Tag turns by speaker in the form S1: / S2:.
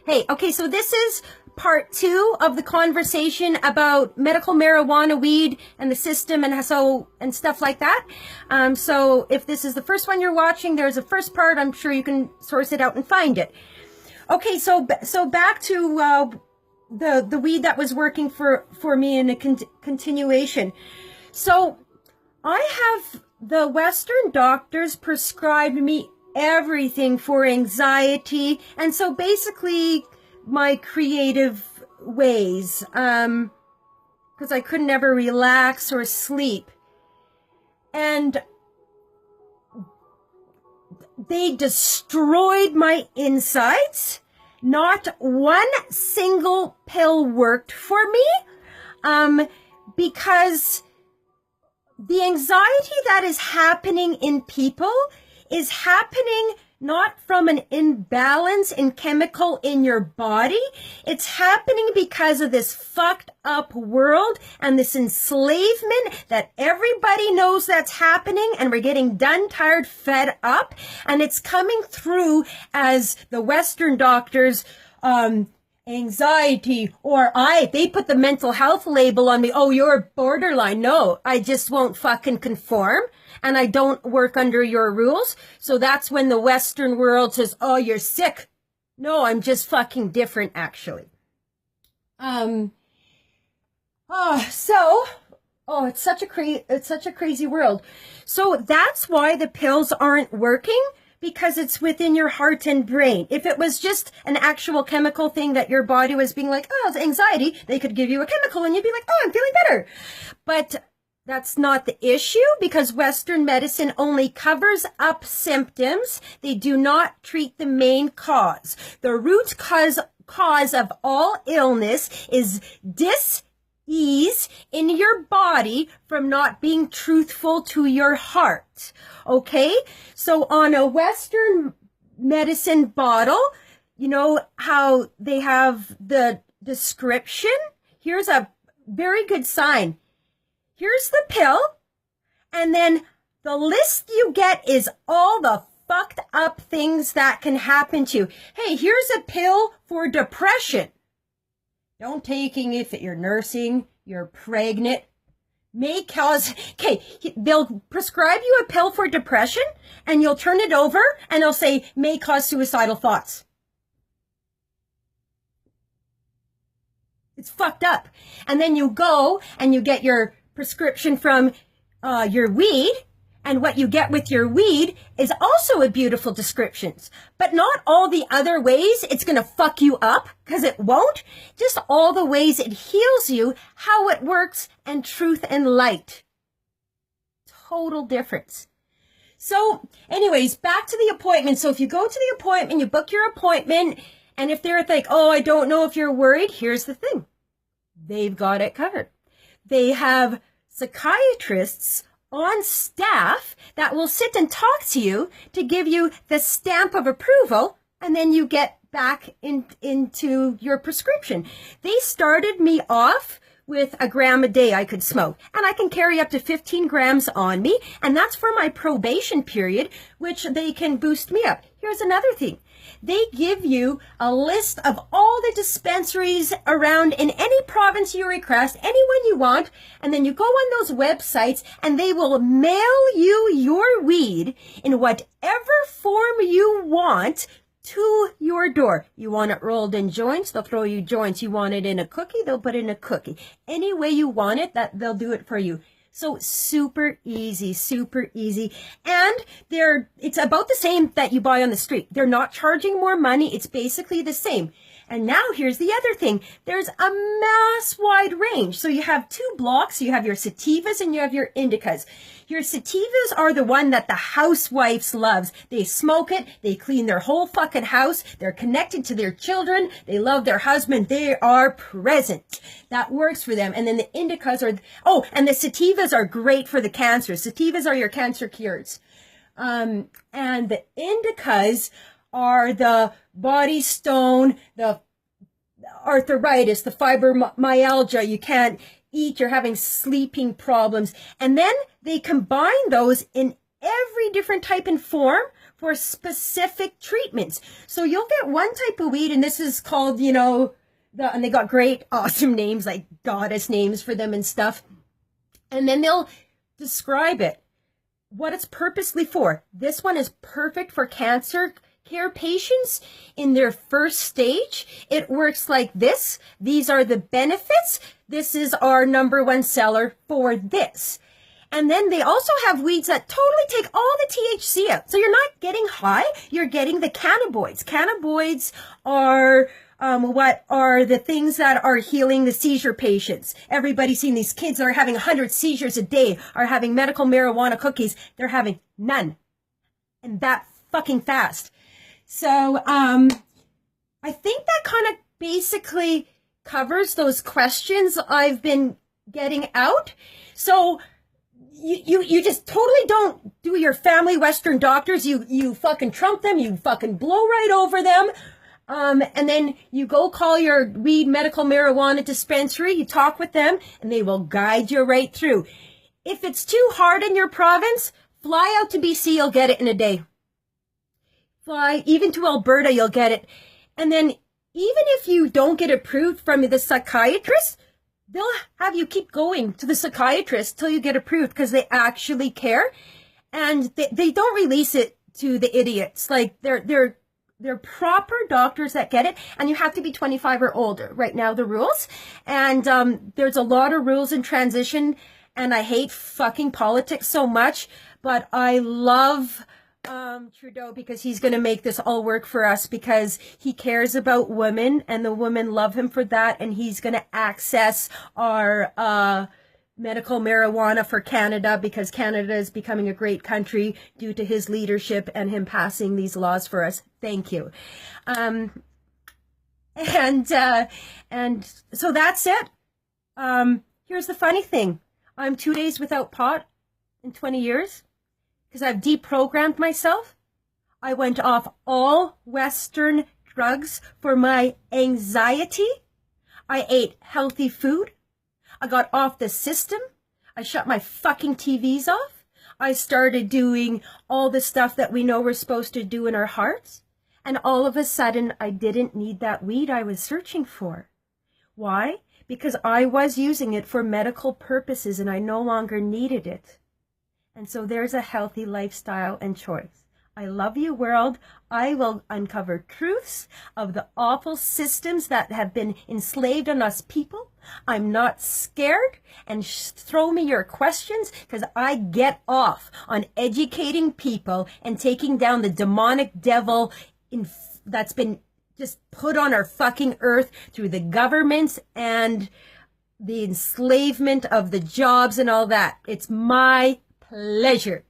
S1: Hey, okay, so this is part 2 of the conversation about medical marijuana, weed, and the system, and stuff like that. So if this is the first one you're watching, there's a first part. I'm sure you can source it out and find it. Okay, so back to the weed that was working for me in a continuation. So I have the Western doctors prescribed me everything for anxiety, and so basically my creative ways, because I could never relax or sleep, and they destroyed my insides. Not one single pill worked for me, because the anxiety that is happening in people is happening not from an imbalance in chemical in your body. It's happening because of this fucked up world and this enslavement that everybody knows that's happening, and we're getting done, tired, fed up, and it's coming through as the Western doctors, anxiety, or they put the mental health label on me. Oh, you're borderline. No, I just won't fucking conform, and I don't work under your rules. So that's when the Western world says, oh, you're sick. No, I'm just fucking different, actually. It's such a crazy world. So that's why the pills aren't working, because it's within your heart and brain. If it was just an actual chemical thing that your body was being like, oh, it's anxiety, they could give you a chemical and you'd be like, oh, I'm feeling better. But that's not the issue, because Western medicine only covers up symptoms. They do not treat the main cause. The root cause of all illness is dis-ease in your body from not being truthful to your heart. Okay? So on a Western medicine bottle, you know how they have the description? Here's a very good sign. Here's the pill, and then the list you get is all the fucked up things that can happen to you. Hey, here's a pill for depression. Don't taking if you're nursing, you're pregnant, may cause, okay, they'll prescribe you a pill for depression, and you'll turn it over, and they'll say, may cause suicidal thoughts. It's fucked up. And then you go, and you get your prescription from your weed, and what you get with your weed is also a beautiful descriptions, but not all the other ways it's going to fuck you up, because it won't. Just all the ways it heals you, how it works, and truth and light. Total difference. So anyways, back to the appointment. So if you go to the appointment, you book your appointment, and if they're like, oh, I don't know if you're worried, here's the thing. They've got it covered. They have psychiatrists on staff that will sit and talk to you to give you the stamp of approval, and then you get back into your prescription. They started me off with 1 gram a day I could smoke, and I can carry up to 15 grams on me, and that's for my probation period, which they can boost me up. Here's another thing. They give you a list of all the dispensaries around in any province you request, anyone you want, and then you go on those websites and they will mail you your weed in whatever form you want to your door. You want it rolled in joints, they'll throw you joints. You want it in a cookie, they'll put it in a cookie. Any way you want it, that they'll do it for you. So super easy, super easy. And it's about the same that you buy on the street. They're not charging more money. It's basically the same. And now here's the other thing. There's a mass wide range. So you have 2 blocks. You have your sativas and you have your indicas. Your sativas are the one that the housewives loves. They smoke it. They clean their whole fucking house. They're connected to their children. They love their husband. They are present. That works for them. And then the indicas and the sativas are great for the cancer. Sativas are your cancer cures. And the indicas are the body stone, the arthritis, the fibromyalgia, you can't eat, you're having sleeping problems. And then they combine those in every different type and form for specific treatments. So you'll get one type of weed, and this is called, and they got great, awesome names, like goddess names for them and stuff. And then they'll describe it, what it's purposely for. This one is perfect for cancer care patients in their first stage. It works like this. These are the benefits. This is our number one seller for this. And then they also have weeds that totally take all the THC out. So you're not getting high, you're getting the cannabinoids. Cannabinoids are what are the things that are healing the seizure patients. Everybody's seen these kids that are having 100 seizures a day, are having medical marijuana cookies. They're having none. And that fucking fast. So I think that kind of basically covers those questions I've been getting out. So you just totally don't do your family Western doctors. You fucking trump them. You fucking blow right over them. And then you go call your weed medical marijuana dispensary. You talk with them and they will guide you right through. If it's too hard in your province, fly out to BC. You'll get it in a day. Fly even to Alberta. You'll get it. And then even if you don't get approved from the psychiatrist, they'll have you keep going to the psychiatrist till you get approved because they actually care. And they don't release it to the idiots. Like they're proper doctors that get it. And you have to be 25 or older right now, the rules. And there's a lot of rules in transition. And I hate fucking politics so much. But I love Trudeau because he's going to make this all work for us because he cares about women and the women love him for that. And he's going to access our medical marijuana for Canada because Canada is becoming a great country due to his leadership and him passing these laws for us. Thank you. And so that's it. Here's the funny thing. I'm 2 days without pot in 20 years. Because I've deprogrammed myself. I went off all Western drugs for my anxiety. I ate healthy food. I got off the system. I shut my fucking TVs off. I started doing all the stuff that we know we're supposed to do in our hearts. And all of a sudden, I didn't need that weed I was searching for. Why? Because I was using it for medical purposes and I no longer needed it. And so there's a healthy lifestyle and choice. I love you, world. I will uncover truths of the awful systems that have been enslaved on us people. I'm not scared. And throw me your questions because I get off on educating people and taking down the demonic devil that's been just put on our fucking earth through the governments and the enslavement of the jobs and all that. It's my pleasure.